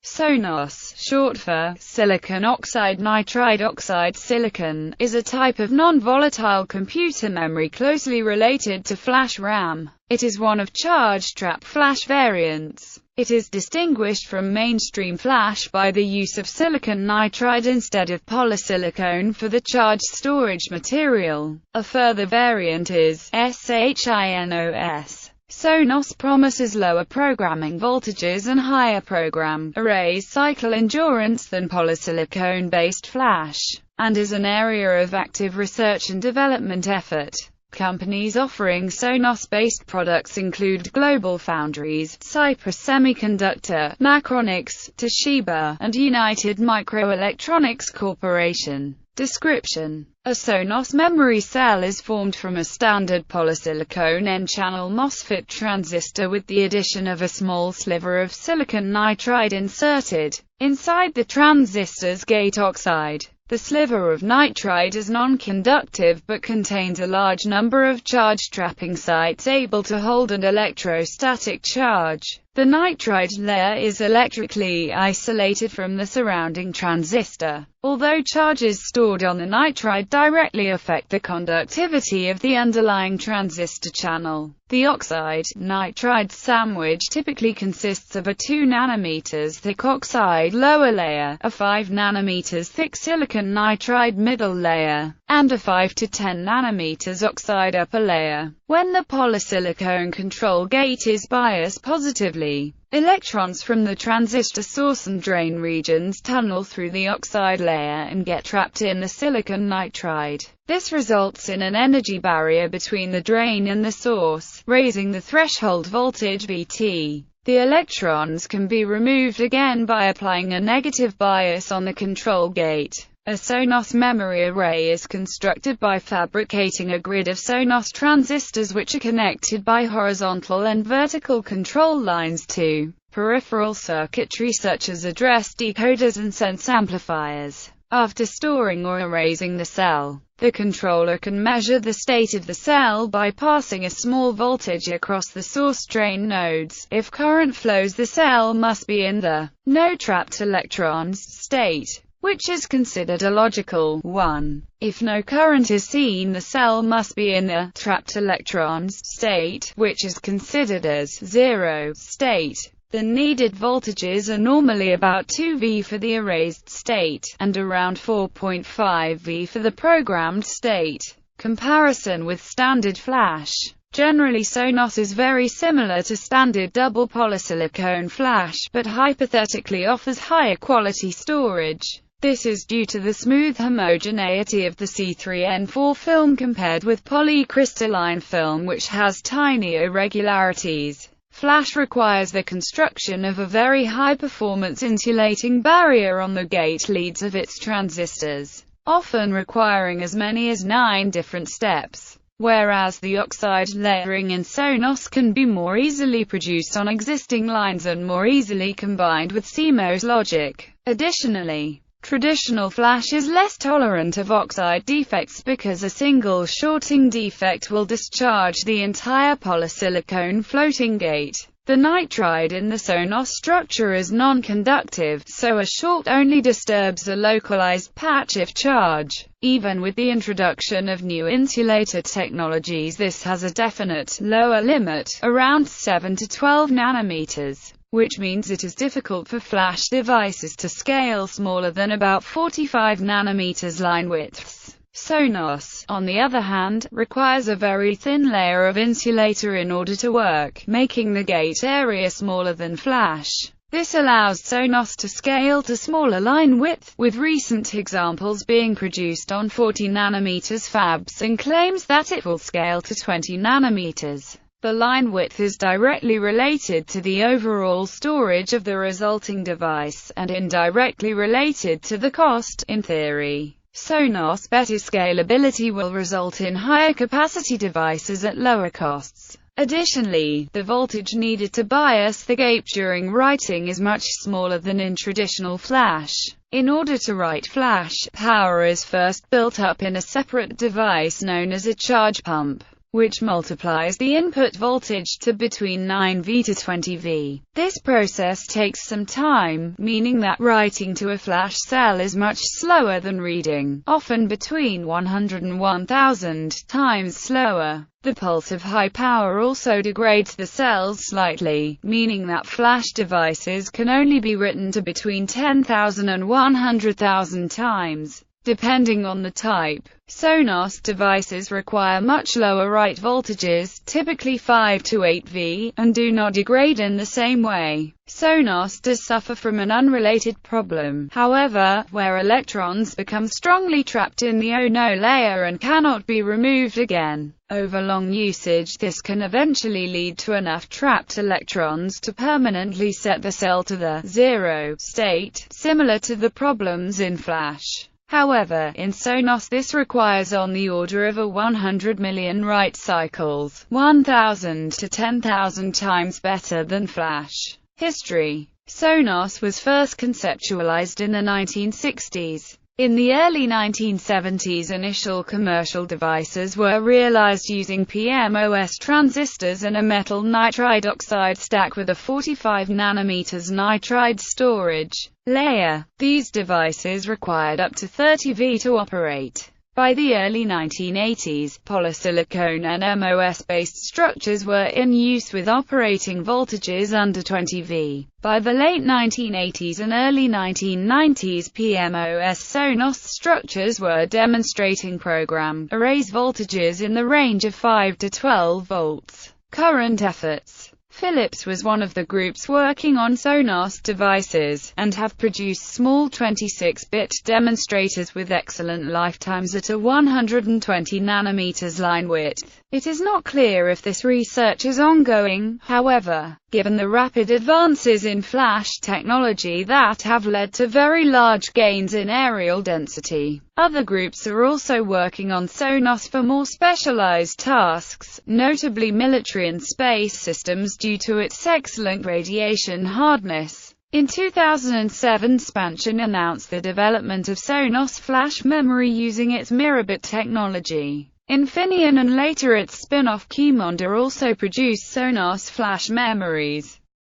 Sonos, short for Silicon-Oxide-Nitride-Oxide-Silicon, is a type of non-volatile computer memory closely related to Flash RAM. It is one of charge-trap flash variants. It is distinguished from mainstream flash by the use of silicon nitride instead of polysilicon for the charge storage material. A further variant is Sinos. Sonos promises lower programming voltages and higher program arrays cycle endurance than polysilicon-based flash, and is an area of active research and development effort. Companies offering Sonos-based products include GlobalFoundries, Cypress Semiconductor, Macronix, Toshiba, and United Microelectronics Corporation. Description: a Sonos memory cell is formed from a standard polysilicon N-channel MOSFET transistor with the addition of a small sliver of silicon nitride inserted inside the transistor's gate oxide. The sliver of nitride is non-conductive but contains a large number of charge-trapping sites able to hold an electrostatic charge. The nitride layer is electrically isolated from the surrounding transistor. Although charges stored on the nitride directly affect the conductivity of the underlying transistor channel, the oxide-nitride sandwich typically consists of a 2 nm thick oxide lower layer, a 5 nm thick silicon nitride middle layer, and a 5 to 10 nm oxide upper layer. When the polysilicon control gate is biased positively, electrons from the transistor source and drain regions tunnel through the oxide layer and get trapped in the silicon nitride. This results in an energy barrier between the drain and the source, raising the threshold voltage Vt. The electrons can be removed again by applying a negative bias on the control gate. A Sonos memory array is constructed by fabricating a grid of Sonos transistors which are connected by horizontal and vertical control lines to peripheral circuitry such as address decoders and sense amplifiers. After storing or erasing the cell, the controller can measure the state of the cell by passing a small voltage across the source-drain nodes. If current flows, the cell must be in the no trapped electrons state, which is considered a logical 1. If no current is seen, the cell must be in the trapped electrons state, which is considered as 0 state. The needed voltages are normally about 2 V for the erased state, and around 4.5 V for the programmed state. Comparison with standard flash. Generally, Sonos is very similar to standard double polysilicon flash, but hypothetically offers higher quality storage. This is due to the smooth homogeneity of the C3N4 film compared with polycrystalline film, which has tiny irregularities. Flash requires the construction of a very high-performance insulating barrier on the gate leads of its transistors, often requiring as many as 9 different steps, whereas the oxide layering in Sonos can be more easily produced on existing lines and more easily combined with CMOS logic. Additionally, traditional flash is less tolerant of oxide defects because a single shorting defect will discharge the entire polysilicon floating gate. The nitride in the Sonos structure is non-conductive, so a short only disturbs a localized patch of charge. Even with the introduction of new insulator technologies, this has a definite lower limit, around 7 to 12 nanometers. Which means it is difficult for flash devices to scale smaller than about 45 nanometers line widths. Sonos, on the other hand, requires a very thin layer of insulator in order to work, making the gate area smaller than flash. This allows Sonos to scale to smaller line width, with recent examples being produced on 40 nanometers fabs, and claims that it will scale to 20 nanometers. The line width is directly related to the overall storage of the resulting device, and indirectly related to the cost. In theory, Sonos' better scalability will result in higher capacity devices at lower costs. Additionally, the voltage needed to bias the gate during writing is much smaller than in traditional flash. In order to write flash, power is first built up in a separate device known as a charge pump, which multiplies the input voltage to between 9V to 20V. This process takes some time, meaning that writing to a flash cell is much slower than reading, often between 100 and 1000 times slower. The pulse of high power also degrades the cells slightly, meaning that flash devices can only be written to between 10,000 and 100,000 times, depending on the type. Sonos devices require much lower write voltages, typically 5 to 8V, and do not degrade in the same way. Sonos does suffer from an unrelated problem, however, where electrons become strongly trapped in the Ono layer and cannot be removed again. Over long usage, this can eventually lead to enough trapped electrons to permanently set the cell to the zero state, similar to the problems in Flash. However, in Sonos this requires on the order of 100 million write cycles, 1,000 to 10,000 times better than Flash. History. Sonos was first conceptualized in the 1960s. In the early 1970s, initial commercial devices were realized using PMOS transistors and a metal nitride oxide stack with a 45 nanometers nitride storage layer. These devices required up to 30V to operate. By the early 1980s, polysilicon and MOS-based structures were in use with operating voltages under 20V. By the late 1980s and early 1990s, PMOS Sonos structures were demonstrating program arrays voltages in the range of 5 to 12 volts. Current efforts. Philips was one of the groups working on Sonos devices, and have produced small 26-bit demonstrators with excellent lifetimes at a 120 nanometers line width. It is not clear if this research is ongoing, however, given the rapid advances in flash technology that have led to very large gains in areal density. Other groups are also working on Sonos for more specialized tasks, notably military and space systems due to its excellent radiation hardness. In 2007, Spansion announced the development of Sonos flash memory using its Mirabit technology. Infineon and later its spin-off Keymonda also produced Sonos flash memories.